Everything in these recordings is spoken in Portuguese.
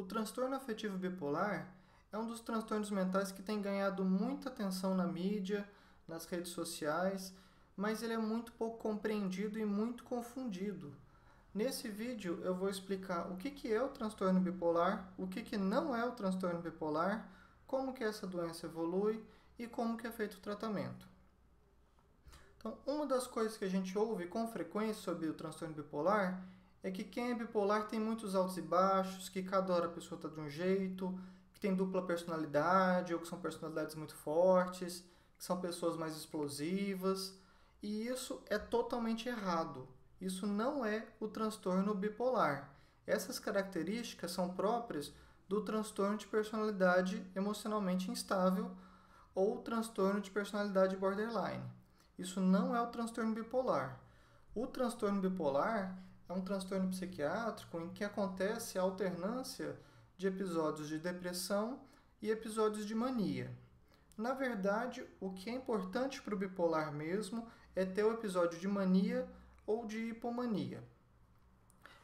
O transtorno afetivo bipolar é um dos transtornos mentais que tem ganhado muita atenção na mídia, nas redes sociais, mas ele é muito pouco compreendido e muito confundido. Nesse vídeo eu vou explicar o que é o transtorno bipolar, o que não é o transtorno bipolar, como que essa doença evolui e como que é feito o tratamento. Então, uma das coisas que a gente ouve com frequência sobre o transtorno bipolar é que quem é bipolar tem muitos altos e baixos, que cada hora a pessoa está de um jeito, que tem dupla personalidade ou que são personalidades muito fortes, que são pessoas mais explosivas. E isso é totalmente errado. Isso não é o transtorno bipolar. Essas características são próprias do transtorno de personalidade emocionalmente instável ou transtorno de personalidade borderline. Isso não é o transtorno bipolar. O transtorno bipolar é um transtorno psiquiátrico em que acontece a alternância de episódios de depressão e episódios de mania. Na verdade, o que é importante para o bipolar mesmo é ter o episódio de mania ou de hipomania.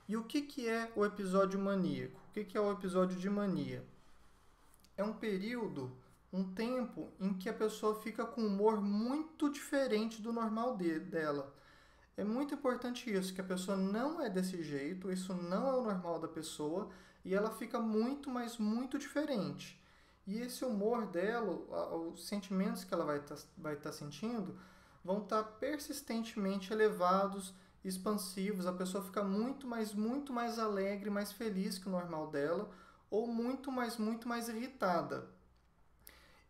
E o que é o episódio maníaco? O que é o episódio de mania? É um período, um tempo em que a pessoa fica com um humor muito diferente do normal dela. É muito importante isso, que a pessoa não é desse jeito, isso não é o normal da pessoa, e ela fica muito, mas muito diferente. E esse humor dela, os sentimentos que ela vai tá sentindo, vão estar persistentemente elevados, expansivos, a pessoa fica muito mais alegre, mais feliz que o normal dela, ou muito mais irritada.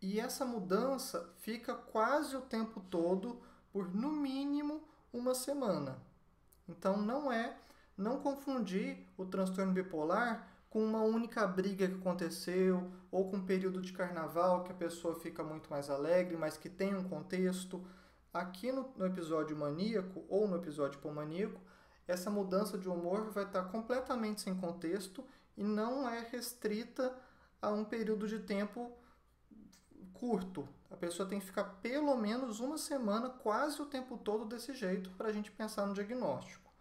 E essa mudança fica quase o tempo todo, por no mínimo uma semana. Então não confundir o transtorno bipolar com uma única briga que aconteceu ou com um período de carnaval que a pessoa fica muito mais alegre, mas que tem um contexto. Aqui no episódio maníaco ou no episódio hipomaníaco, essa mudança de humor vai estar completamente sem contexto e não é restrita a um período de tempo curto. A pessoa tem que ficar pelo menos uma semana, quase o tempo todo desse jeito, para a gente pensar no diagnóstico.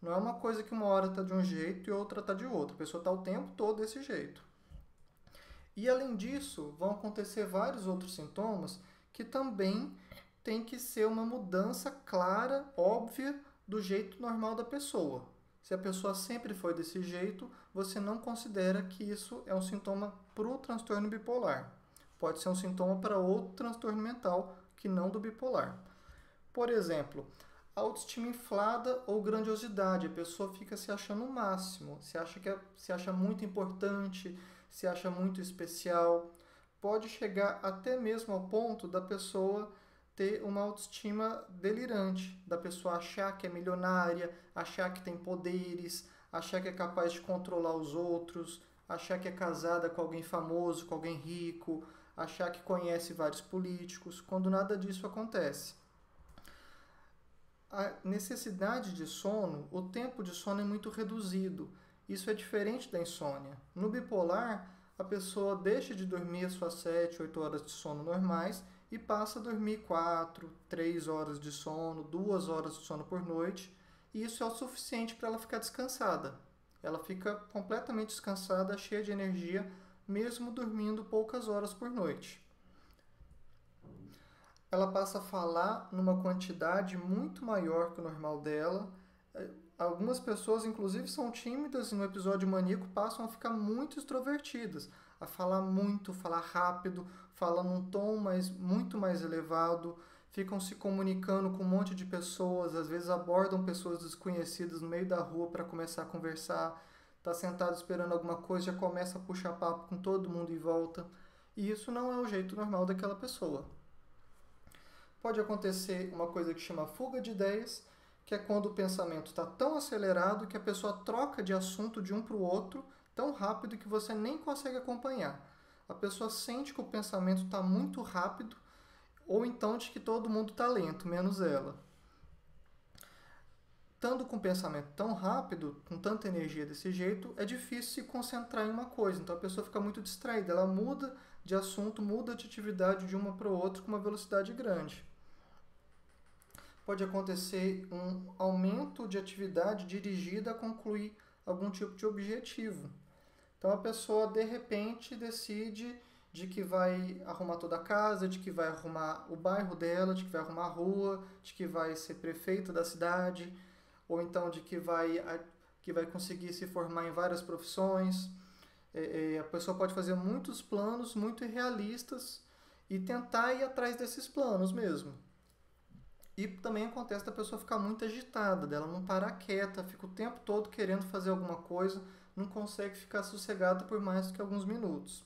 Não é uma coisa que uma hora está de um jeito e outra está de outro. A pessoa está o tempo todo desse jeito. E além disso, vão acontecer vários outros sintomas que também tem que ser uma mudança clara, óbvia, do jeito normal da pessoa. Se a pessoa sempre foi desse jeito, você não considera que isso é um sintoma para o transtorno bipolar. Pode ser um sintoma para outro transtorno mental que não do bipolar. Por exemplo, autoestima inflada ou grandiosidade. A pessoa fica se achando o máximo, se acha muito importante, se acha muito especial. Pode chegar até mesmo ao ponto da pessoa ter uma autoestima delirante, da pessoa achar que é milionária, achar que tem poderes, achar que é capaz de controlar os outros, achar que é casada com alguém famoso, com alguém rico, achar que conhece vários políticos, quando nada disso acontece. A necessidade de sono, o tempo de sono é muito reduzido. Isso é diferente da insônia. No bipolar, a pessoa deixa de dormir as suas 7, 8 horas de sono normais e passa a dormir 4, 3 horas de sono, 2 horas de sono por noite, e isso é o suficiente para ela ficar descansada. Ela fica completamente descansada, cheia de energia, mesmo dormindo poucas horas por noite. Ela passa a falar numa quantidade muito maior que o normal dela. Algumas pessoas, inclusive, são tímidas e no episódio maníaco passam a ficar muito extrovertidas, a falar muito, falar rápido, falar num tom muito mais elevado, ficam se comunicando com um monte de pessoas, às vezes abordam pessoas desconhecidas no meio da rua para começar a conversar, está sentado esperando alguma coisa, já começa a puxar papo com todo mundo em volta. E isso não é o jeito normal daquela pessoa. Pode acontecer uma coisa que chama fuga de ideias, que é quando o pensamento está tão acelerado que a pessoa troca de assunto de um para o outro tão rápido que você nem consegue acompanhar. A pessoa sente que o pensamento está muito rápido ou então de que todo mundo está lento, menos ela. Estando com o pensamento tão rápido, com tanta energia desse jeito, é difícil se concentrar em uma coisa. Então a pessoa fica muito distraída, ela muda de assunto, muda de atividade de uma para outra com uma velocidade grande. Pode acontecer um aumento de atividade dirigida a concluir algum tipo de objetivo. Então a pessoa de repente decide de que vai arrumar toda a casa, de que vai arrumar o bairro dela, de que vai arrumar a rua, de que vai ser prefeita da cidade, ou então de que vai conseguir se formar em várias profissões. A pessoa pode fazer muitos planos muito irrealistas e tentar ir atrás desses planos mesmo. E também acontece da pessoa ficar muito agitada, dela não parar quieta, fica o tempo todo querendo fazer alguma coisa, não consegue ficar sossegada por mais do que alguns minutos.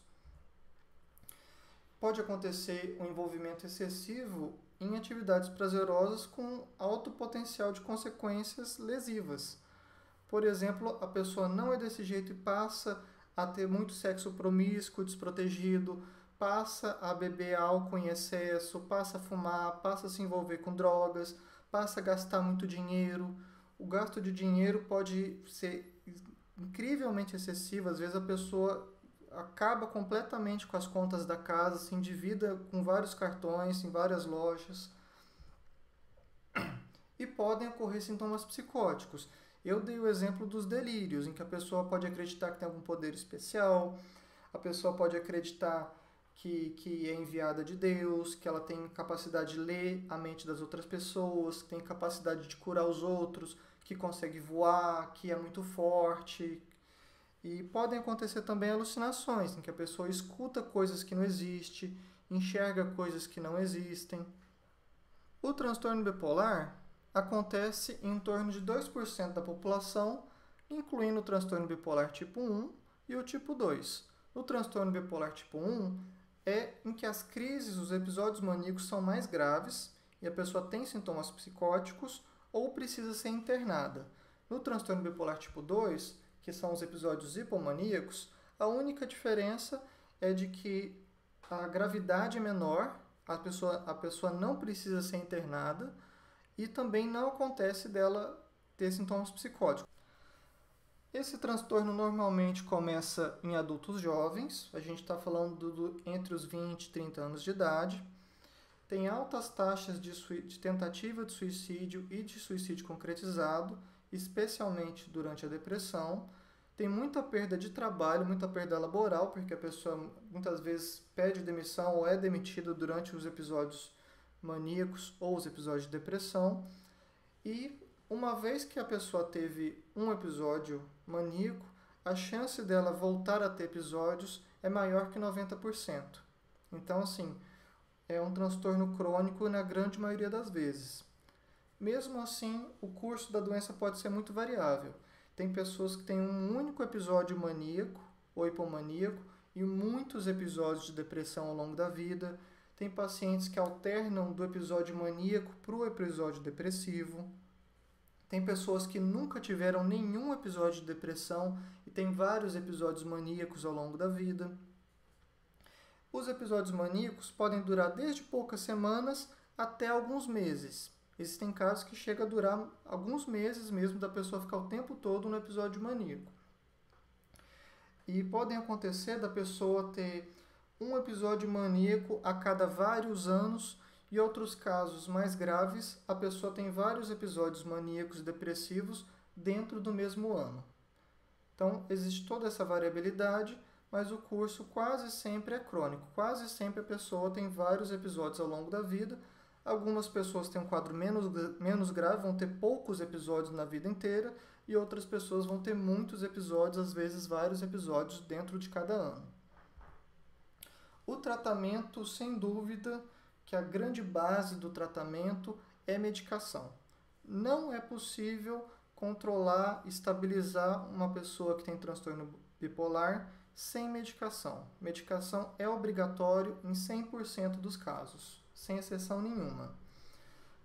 Pode acontecer um envolvimento excessivo em atividades prazerosas com alto potencial de consequências lesivas. Por exemplo, a pessoa não é desse jeito e passa a ter muito sexo promíscuo, desprotegido, passa a beber álcool em excesso, passa a fumar, passa a se envolver com drogas, passa a gastar muito dinheiro. O gasto de dinheiro pode ser incrivelmente excessivo, às vezes a pessoa acaba completamente com as contas da casa, se endivida com vários cartões em várias lojas. E podem ocorrer sintomas psicóticos. Eu dei o exemplo dos delírios, em que a pessoa pode acreditar que tem algum poder especial, a pessoa pode acreditar que é enviada de Deus, que ela tem capacidade de ler a mente das outras pessoas, que tem capacidade de curar os outros, que consegue voar, que é muito forte. E podem acontecer também alucinações, em que a pessoa escuta coisas que não existem, enxerga coisas que não existem. O transtorno bipolar acontece em torno de 2% da população, incluindo o transtorno bipolar tipo 1 e o tipo 2. O transtorno bipolar tipo 1 é em que as crises, os episódios maníacos são mais graves e a pessoa tem sintomas psicóticos ou precisa ser internada. No transtorno bipolar tipo 2, que são os episódios hipomaníacos, a única diferença é de que a gravidade é menor, a pessoa não precisa ser internada e também não acontece dela ter sintomas psicóticos. Esse transtorno normalmente começa em adultos jovens, a gente está falando entre os 20 e 30 anos de idade, tem altas taxas de tentativa de suicídio e de suicídio concretizado, especialmente durante a depressão, tem muita perda de trabalho, muita perda laboral, porque a pessoa muitas vezes pede demissão ou é demitida durante os episódios maníacos ou os episódios de depressão. E uma vez que a pessoa teve um episódio maníaco, a chance dela voltar a ter episódios é maior que 90%. Então, assim, é um transtorno crônico na grande maioria das vezes. Mesmo assim, o curso da doença pode ser muito variável. Tem pessoas que têm um único episódio maníaco ou hipomaníaco e muitos episódios de depressão ao longo da vida. Tem pacientes que alternam do episódio maníaco para o episódio depressivo. Tem pessoas que nunca tiveram nenhum episódio de depressão e tem vários episódios maníacos ao longo da vida. Os episódios maníacos podem durar desde poucas semanas até alguns meses. Existem casos que chega a durar alguns meses mesmo da pessoa ficar o tempo todo no episódio maníaco. E podem acontecer da pessoa ter um episódio maníaco a cada vários anos e outros casos mais graves, a pessoa tem vários episódios maníacos e depressivos dentro do mesmo ano. Então, existe toda essa variabilidade, mas o curso quase sempre é crônico. Quase sempre a pessoa tem vários episódios ao longo da vida. Algumas pessoas têm um quadro menos grave, vão ter poucos episódios na vida inteira, e outras pessoas vão ter muitos episódios, às vezes vários episódios dentro de cada ano. O tratamento, sem dúvida, que a grande base do tratamento é medicação. Não é possível controlar, estabilizar uma pessoa que tem transtorno bipolar sem medicação. Medicação é obrigatório em 100% dos casos, sem exceção nenhuma.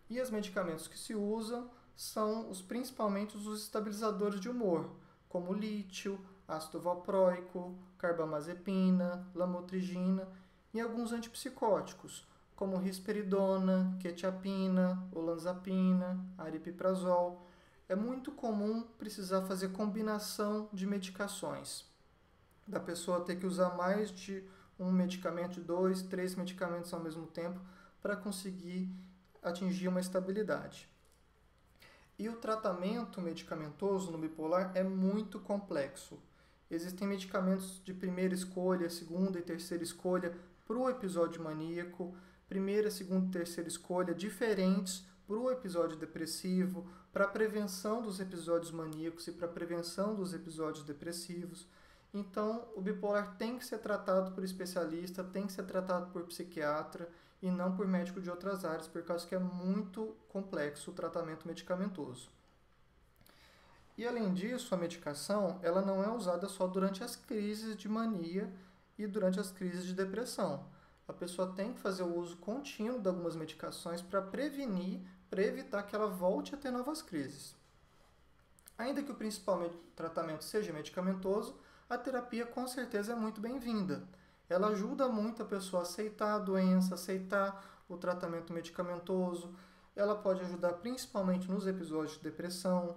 E os medicamentos que se usam são principalmente os estabilizadores de humor, como lítio, ácido valproico, carbamazepina, lamotrigina e alguns antipsicóticos, como risperidona, quetiapina, olanzapina, aripiprazol. É muito comum precisar fazer combinação de medicações, da pessoa ter que usar mais de um medicamento, 2, 3 medicamentos ao mesmo tempo para conseguir atingir uma estabilidade. E o tratamento medicamentoso no bipolar é muito complexo. Existem medicamentos de primeira escolha, segunda e terceira escolha para o episódio maníaco, primeira, segunda e terceira escolha diferentes para o episódio depressivo, para a prevenção dos episódios maníacos e para a prevenção dos episódios depressivos. Então, o bipolar tem que ser tratado por especialista, tem que ser tratado por psiquiatra e não por médico de outras áreas, por causa que é muito complexo o tratamento medicamentoso. E além disso, a medicação ela não é usada só durante as crises de mania e durante as crises de depressão. A pessoa tem que fazer o uso contínuo de algumas medicações para prevenir, para evitar que ela volte a ter novas crises. Ainda que o principal tratamento seja medicamentoso, a terapia com certeza é muito bem-vinda. Ela ajuda muito a pessoa a aceitar a doença, aceitar o tratamento medicamentoso. Ela pode ajudar principalmente nos episódios de depressão,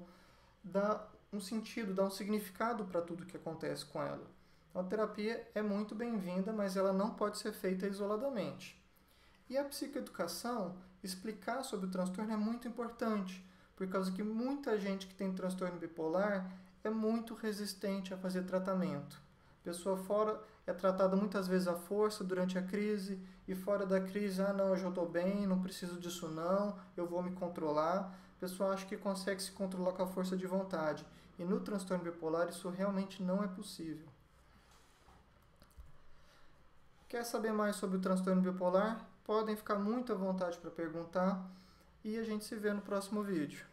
dá um sentido, dá um significado para tudo que acontece com ela. A terapia é muito bem-vinda, mas ela não pode ser feita isoladamente. E a psicoeducação, explicar sobre o transtorno é muito importante, por causa que muita gente que tem transtorno bipolar é muito resistente a fazer tratamento. A pessoa fora é tratada muitas vezes à força durante a crise e fora da crise, não, eu já estou bem, não preciso disso não, eu vou me controlar. A pessoa acha que consegue se controlar com a força de vontade. E no transtorno bipolar isso realmente não é possível. Quer saber mais sobre o transtorno bipolar? Podem ficar muito à vontade para perguntar e a gente se vê no próximo vídeo.